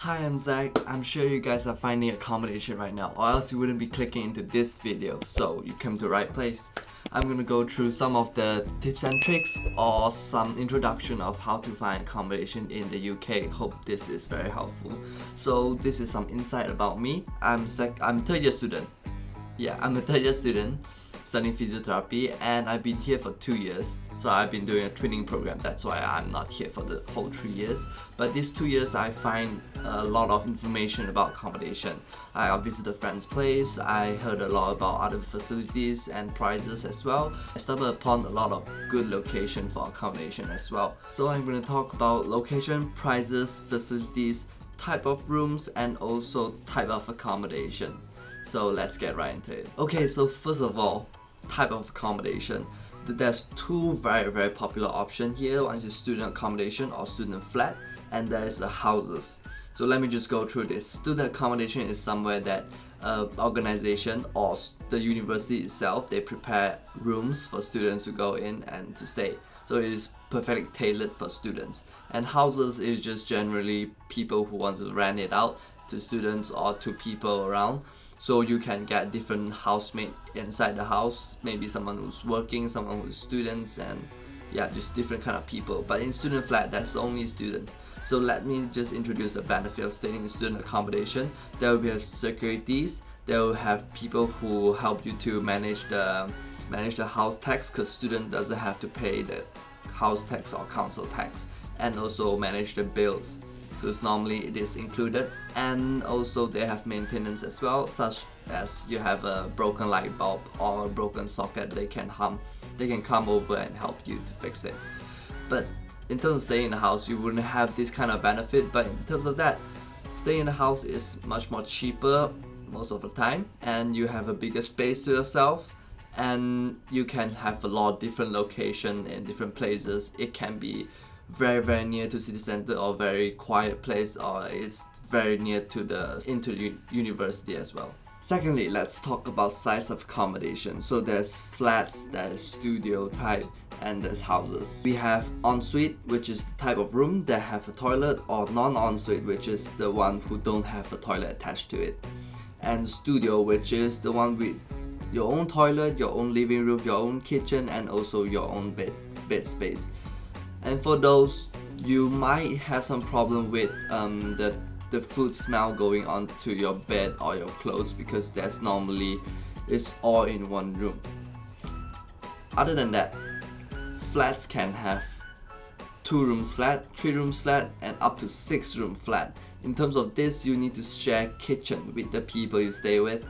Hi, I'm Zach. I'm sure you guys are finding accommodation right now, or else you wouldn't be clicking into this video, so you come to the right place. I'm gonna go through some of the tips and tricks or some introduction of how to find accommodation in the UK. Hope this is very helpful. So this is some insight about me. I'm third year student. Yeah, I'm a third year student studying physiotherapy, and I've been here for 2 years. So I've been doing a twinning program, that's why I'm not here for the whole 3 years. But these 2 years I find a lot of information about accommodation. I visited a friend's place, I heard a lot about other facilities and prices as well. I stumbled upon a lot of good location for accommodation as well. So I'm going to talk about location, prices, facilities, type of rooms, and also type of accommodation. So let's get right into it. Okay, so first of all, type of accommodation. There's two very popular options here. One is student accommodation or student flat, and there is houses. So let me just go through this. Student accommodation is somewhere that organization or the university itself, they prepare rooms for students to go in and to stay. So it is perfectly tailored for students. And houses is just generally people who want to rent it out to students or to people around. So you can get different housemate inside the house, maybe someone who's working, someone who's students, and yeah, just different kind of people. But in student flat, that's only student. So let me just introduce the benefit of staying in student accommodation. There will be securities, there will have people who help you to manage the house tax, because student doesn't have to pay the house tax or council tax, and also manage the bills. So it is included, and also they have maintenance as well, such as you have a broken light bulb or a broken socket, they can come over and help you to fix it. But in terms of staying in the house, you wouldn't have this kind of benefit. But in terms of that, staying in the house is much more cheaper most of the time, and you have a bigger space to yourself, and you can have a lot of different location in different places. It can be very near to city center or very quiet place, or it's very near to the university as well. Secondly, let's talk about size of accommodation. So there's flats, there's studio type, and there's houses. We have ensuite, which is the type of room that have a toilet, or non-ensuite, which is the one who don't have a toilet attached to it, and studio, which is the one with your own toilet, your own living room, your own kitchen, and also your own bed space. And for those, you might have some problem with the food smell going onto your bed or your clothes, because that's normally it's all in one room. Other than that, flats can have 2 rooms flat, 3 rooms flat, and up to 6 room flat. In terms of this, you need to share kitchen with the people you stay with.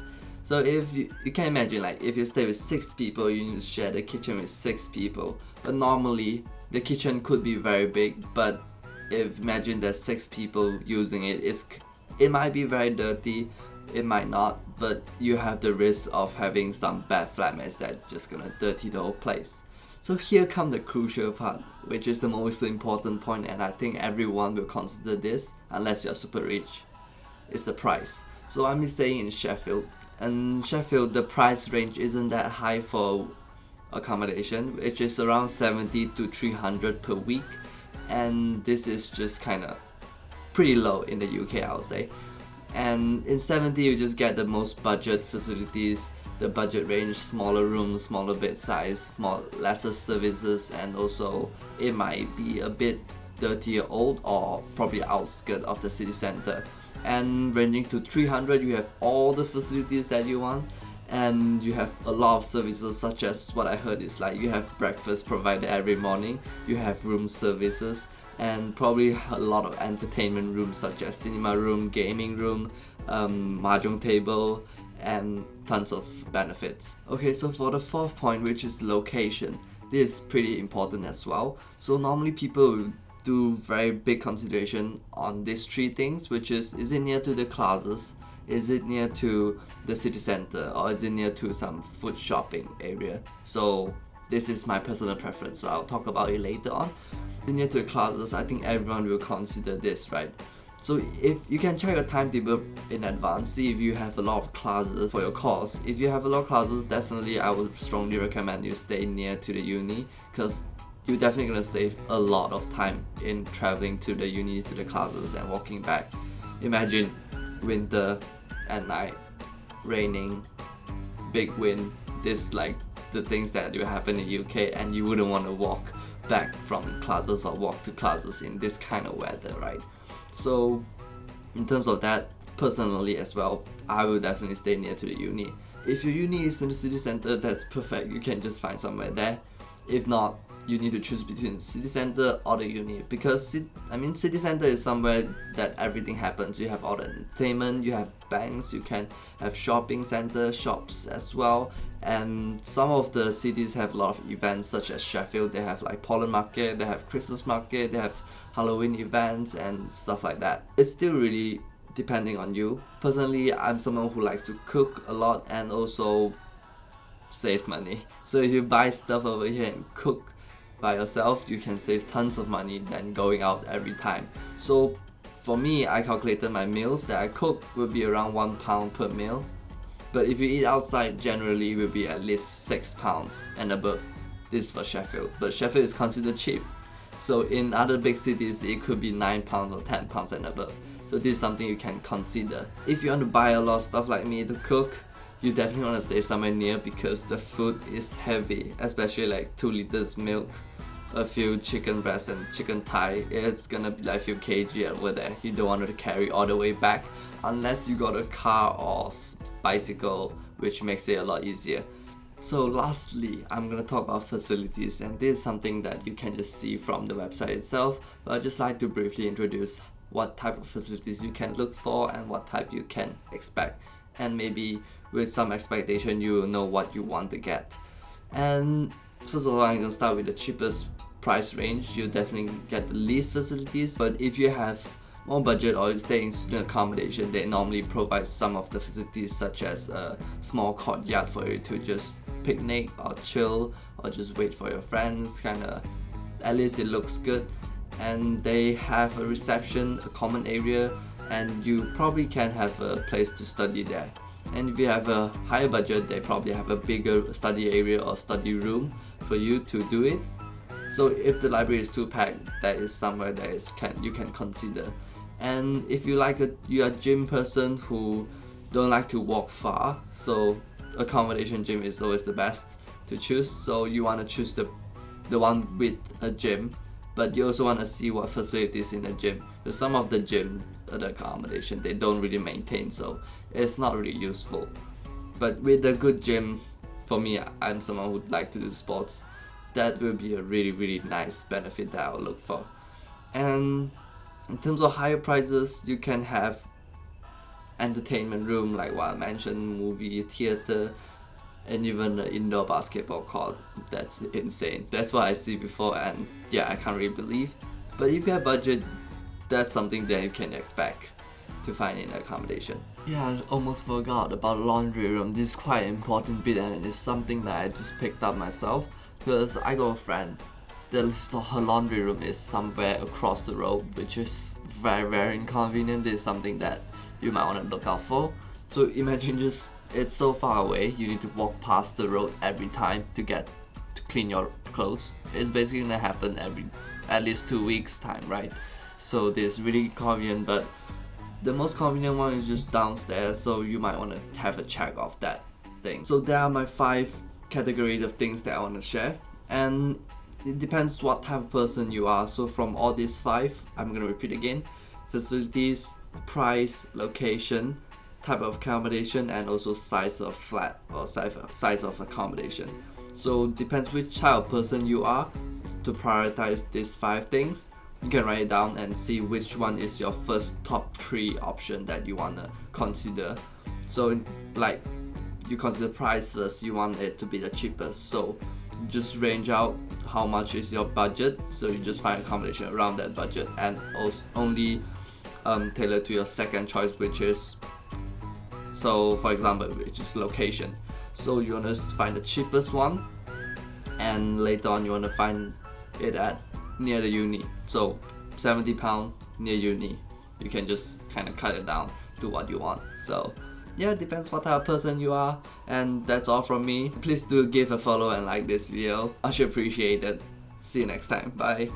So if you can imagine, like if you stay with 6 people, you need to share the kitchen with 6 people. But normally the kitchen could be very big, but if imagine there's 6 people using it, it might be very dirty, it might not, but you have the risk of having some bad flatmates that just gonna dirty the whole place. So here comes the crucial part, which is the most important point, and I think everyone will consider this unless you're super rich. It's the price. So I'm staying in Sheffield, and Sheffield, the price range isn't that high for accommodation, which is around 70 to 300 per week, and this is just kind of pretty low in the UK, I would say. And in 70 you just get the most budget facilities, the budget range, smaller rooms, smaller bed size, lesser services, and also it might be a bit dirty or old, or probably outskirts of the city center. And ranging to 300, you have all the facilities that you want, and you have a lot of services, such as what I heard is like you have breakfast provided every morning, you have room services, and probably a lot of entertainment rooms such as cinema room, gaming room, mahjong table, and tons of benefits. Okay, so for the 4th point, which is location, this is pretty important as well. So normally people will do very big consideration on these 3 things, which is it near to the classes, is it near to the city center, or is it near to some food shopping area? So this is my personal preference, so I'll talk about it later on. Near to the classes, I think everyone will consider this, right? So if you can check your timetable in advance, see if you have a lot of classes for your course. If you have a lot of classes, definitely I would strongly recommend you stay near to the uni, because you're definitely gonna save a lot of time in traveling to the uni, to the classes, and walking back. Imagine winter at night, raining, big wind. This like the things that will happen in UK, and you wouldn't want to walk back from classes or walk to classes in this kind of weather, right? So in terms of that, personally as well, I will definitely stay near to the uni. If your uni is in the city center, that's perfect. You can just find somewhere there. If not, you need to choose between the city center or the uni, because city center is somewhere that everything happens. You have all the entertainment, you have banks, you can have shopping center, shops as well, and some of the cities have a lot of events, such as Sheffield. They have like Pollen Market, they have Christmas Market, they have Halloween events and stuff like that. It's still really depending on you. Personally, I'm someone who likes to cook a lot and also save money. So if you buy stuff over here and cook by yourself, you can save tons of money than going out every time. So for me, I calculated my meals that I cook will be around £1 per meal. But if you eat outside, generally will be at least £6 and above. This is for Sheffield, but Sheffield is considered cheap. So in other big cities, it could be £9 or £10 and above. So this is something you can consider. If you want to buy a lot of stuff like me to cook, you definitely want to stay somewhere near, because the food is heavy, especially like 2 liters milk, a few chicken breasts and chicken thigh. It's gonna be like a few kg over there. You don't want to carry all the way back unless you got a car or bicycle, which makes it a lot easier. So lastly, I'm gonna talk about facilities, and this is something that you can just see from the website itself, but I'd just like to briefly introduce what type of facilities you can look for and what type you can expect, and maybe with some expectation you will know what you want to get. And first of all, I'm gonna start with the cheapest price range. You definitely get the least facilities, but if you have more budget or you stay in student accommodation, they normally provide some of the facilities, such as a small courtyard for you to just picnic or chill or just wait for your friends, kinda, at least it looks good. And they have a reception, a common area, and you probably can have a place to study there. And if you have a higher budget, they probably have a bigger study area or study room for you to do it. So if the library is too packed, that is somewhere that you can consider. And if you're a gym person who don't like to walk far, so accommodation gym is always the best to choose. So you want to choose the one with a gym, but you also want to see what facilities in the gym, because some of the gym, the accommodation, they don't really maintain, so it's not really useful. But with a good gym, for me, I'm someone who would like to do sports, that will be a really nice benefit that I'll look for. And in terms of higher prices, you can have entertainment room, like what I mentioned, movie theater, and even an indoor basketball court. That's insane. That's what I see before, and yeah, I can't really believe. But if you have budget, that's something that you can expect to find in accommodation. Yeah, I almost forgot about laundry room. This is quite an important bit, and it's something that I just picked up myself, because I got a friend. Her laundry room is somewhere across the road, which is very inconvenient. This is something that you might want to look out for. So imagine it's so far away, you need to walk past the road every time to clean your clothes. It's basically gonna happen at least 2 weeks time, right? So this is really convenient, but the most convenient one is just downstairs, so you might want to have a check of that thing. So there are my 5 categories of things that I want to share, and it depends what type of person you are. So from all these 5, I'm gonna repeat again: facilities, price, location, type of accommodation, and also size of flat or size of accommodation. So depends which type of person you are to prioritize these 5 things. You can write it down and see which one is your first top 3 option that you wanna consider. So like, you consider price first, you want it to be the cheapest. So just range out how much is your budget, so you just find accommodation around that budget, and also only tailor to your second choice, which is, so for example, which is location. So you want to find the cheapest one, and later on you want to find it at near the uni. So £70 near uni, you can just kind of cut it down to what you want. So yeah, it depends what type of person you are. And that's all from me. Please do give a follow and like this video. Much appreciated. See you next time. Bye.